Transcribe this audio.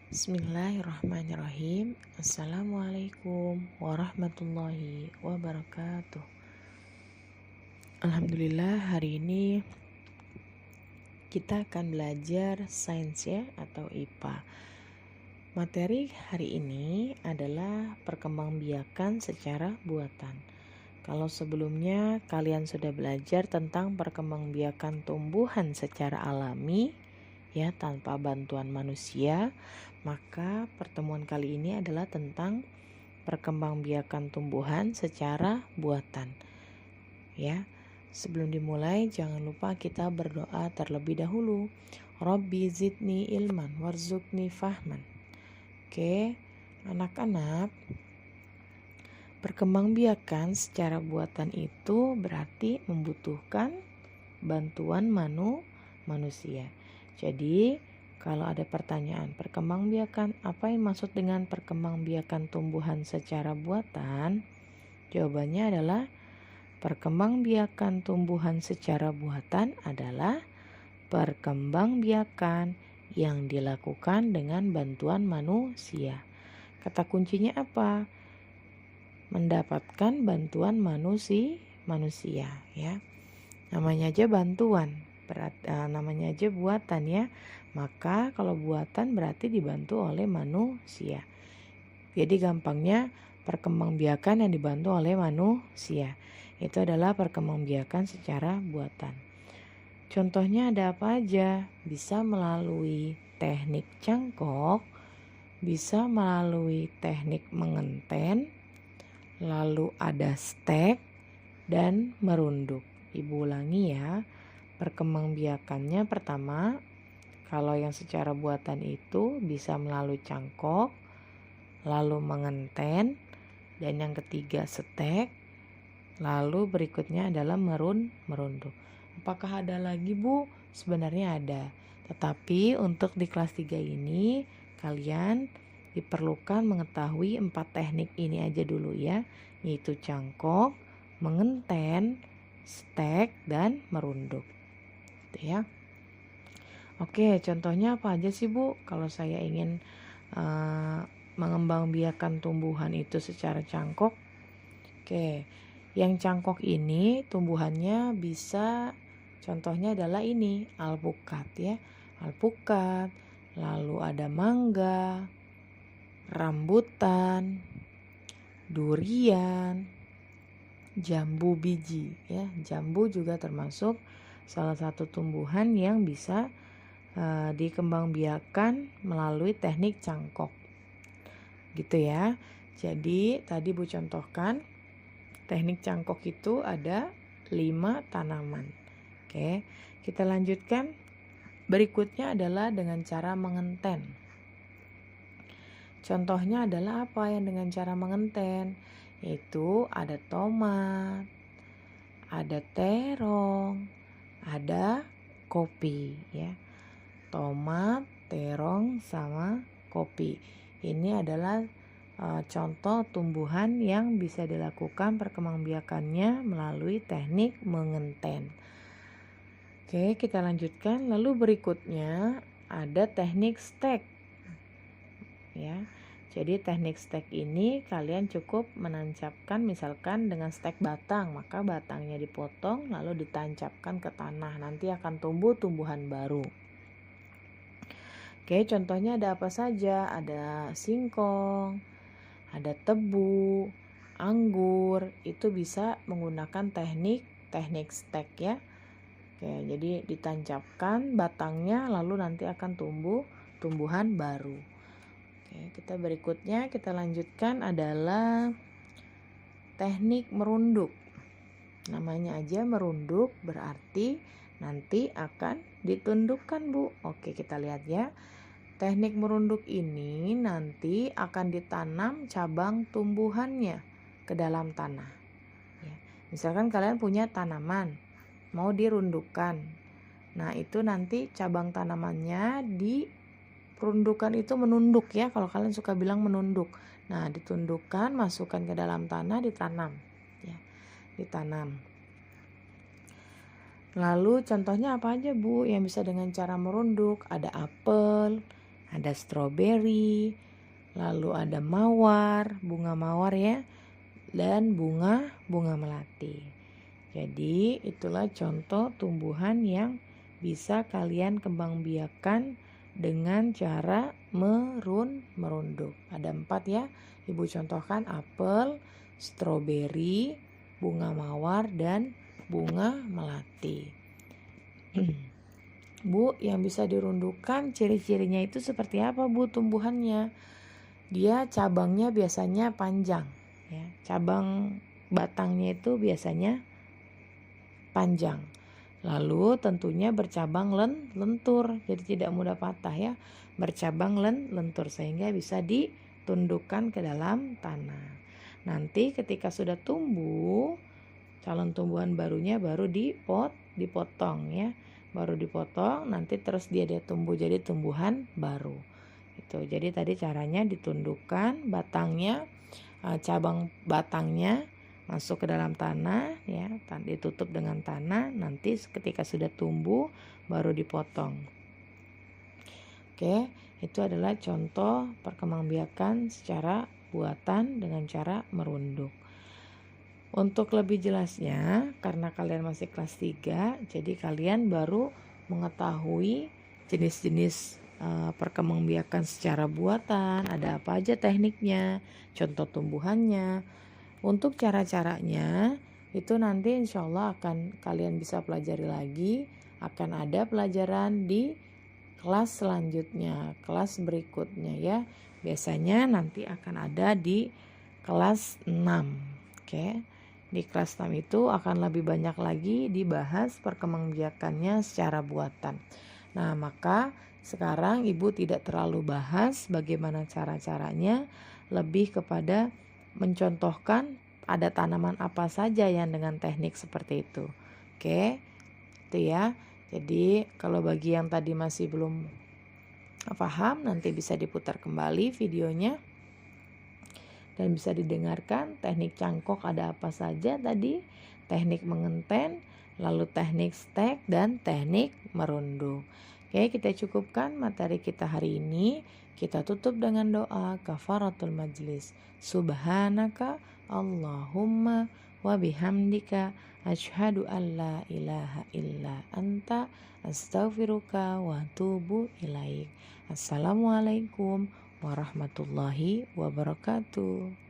Bismillahirrahmanirrahim. Assalamualaikum warahmatullahi wabarakatuh. Alhamdulillah, hari ini kita akan belajar sains ya, atau IPA. Materi hari ini adalah perkembangbiakan secara buatan. Kalau sebelumnya kalian sudah belajar tentang perkembangbiakan tumbuhan secara alami ya, tanpa bantuan manusia, maka pertemuan kali ini adalah tentang perkembangbiakan tumbuhan secara buatan. Ya. Sebelum dimulai, jangan lupa kita berdoa terlebih dahulu. Rabbi zidni ilman warzuqni fahman. Oke, anak-anak, perkembangbiakan secara buatan itu berarti membutuhkan bantuan manusia. Jadi, kalau ada pertanyaan perkembangbiakan, apa yang maksud dengan perkembangbiakan tumbuhan secara buatan? Jawabannya adalah perkembangbiakan tumbuhan secara buatan adalah perkembangbiakan yang dilakukan dengan bantuan manusia. Kata kuncinya apa? Mendapatkan bantuan manusia ya. Namanya aja bantuan, namanya aja buatan ya. Maka kalau buatan berarti dibantu oleh manusia. Jadi gampangnya perkembangbiakan yang dibantu oleh manusia itu adalah perkembangbiakan secara buatan. Contohnya ada apa aja? Bisa melalui teknik cangkok, bisa melalui teknik mengenten, lalu ada stek dan merunduk. Ibu ulangi ya. Perkembangbiakannya pertama, kalau yang secara buatan itu bisa melalui cangkok, lalu mengenten, dan yang ketiga stek, lalu berikutnya adalah merunduk. Apakah ada lagi, Bu? Sebenarnya ada. Tetapi untuk di kelas 3 ini kalian diperlukan mengetahui 4 teknik ini aja dulu ya, yaitu cangkok, mengenten, stek, dan merunduk. Gitu ya. Oke, contohnya apa aja sih, Bu? Kalau saya ingin mengembangbiakan tumbuhan itu secara cangkok. Oke, yang cangkok ini tumbuhannya bisa, contohnya adalah ini, alpukat ya. Alpukat, lalu ada mangga, rambutan, durian, jambu biji ya. Jambu juga termasuk salah satu tumbuhan yang bisa dikembangbiakan melalui teknik cangkok. Gitu ya. Jadi tadi Bu contohkan teknik cangkok itu ada 5 tanaman. Oke, kita lanjutkan. Berikutnya adalah dengan cara mengenten. Contohnya adalah apa yang dengan cara mengenten? Yaitu ada tomat, ada terong, ada kopi ya. Tomat, terong, sama kopi. Ini adalah contoh tumbuhan yang bisa dilakukan perkembangbiakannya melalui teknik mengenten. Oke, kita lanjutkan. Lalu berikutnya ada teknik stek. Ya. Jadi teknik stek ini kalian cukup menancapkan misalkan dengan stek batang, maka batangnya dipotong lalu ditancapkan ke tanah, nanti akan tumbuh tumbuhan baru. Oke, contohnya ada apa saja? Ada singkong, ada tebu, anggur, itu bisa menggunakan teknik stek ya. Oke, jadi ditancapkan batangnya lalu nanti akan tumbuh tumbuhan baru. Oke, kita berikutnya kita lanjutkan adalah teknik merunduk. Namanya aja merunduk berarti nanti akan ditundukkan, Bu. Oke, kita lihat ya. Teknik merunduk ini nanti akan ditanam cabang tumbuhannya ke dalam tanah. Ya. Misalkan kalian punya tanaman, mau dirundukkan. Nah, itu nanti cabang tanamannya perundukan itu menunduk ya, kalau kalian suka bilang menunduk. Nah, ditundukkan, masukkan ke dalam tanah, ditanam. Ya, ditanam. Lalu contohnya apa aja, Bu, yang bisa dengan cara merunduk? Ada apel, ada stroberi, lalu ada mawar, bunga mawar ya, dan bunga melati. Jadi itulah contoh tumbuhan yang bisa kalian kembang biakan dengan cara merunduk. Ada 4 ya, Ibu contohkan apel, stroberi, bunga mawar, dan bunga melati. Bu, yang bisa dirundukkan ciri-cirinya itu seperti apa Bu tumbuhannya? Dia cabangnya biasanya panjang ya. Cabang batangnya itu biasanya panjang. Lalu tentunya bercabang lentur, jadi tidak mudah patah ya. Bercabang lentur sehingga bisa ditundukkan ke dalam tanah. Nanti ketika sudah tumbuh, calon tumbuhan barunya baru dipotong ya. Baru dipotong, nanti terus dia tumbuh jadi tumbuhan baru. Itu. Jadi tadi caranya ditundukkan batangnya, cabang batangnya masuk ke dalam tanah ya, ditutup dengan tanah, nanti ketika sudah tumbuh baru dipotong. Oke, itu adalah contoh perkembangbiakan secara buatan dengan cara merunduk. Untuk lebih jelasnya, karena kalian masih kelas 3, jadi kalian baru mengetahui jenis-jenis perkembangbiakan secara buatan, ada apa aja tekniknya, contoh tumbuhannya. Untuk cara-caranya itu nanti insya Allah akan kalian bisa pelajari lagi, akan ada pelajaran di kelas selanjutnya, kelas berikutnya ya. Biasanya nanti akan ada di kelas 6. Oke. Di kelas 6 itu akan lebih banyak lagi dibahas perkembangbiakannya secara buatan. Nah, maka sekarang Ibu tidak terlalu bahas bagaimana cara-caranya, lebih kepada mencontohkan ada tanaman apa saja yang dengan teknik seperti itu. Oke, itu ya. Jadi kalau bagi yang tadi masih belum paham, nanti bisa diputar kembali videonya dan bisa didengarkan teknik cangkok ada apa saja tadi, teknik mengenten, lalu teknik stek, dan teknik merunduk. Oke, kita cukupkan materi kita hari ini. Kita tutup dengan doa kafaratul majlis. Subhanaka Allahumma wa bihamdika asyhadu an la ilaha illa anta astaghfiruka wa atubu ilaik. Assalamualaikum warahmatullahi wabarakatuh.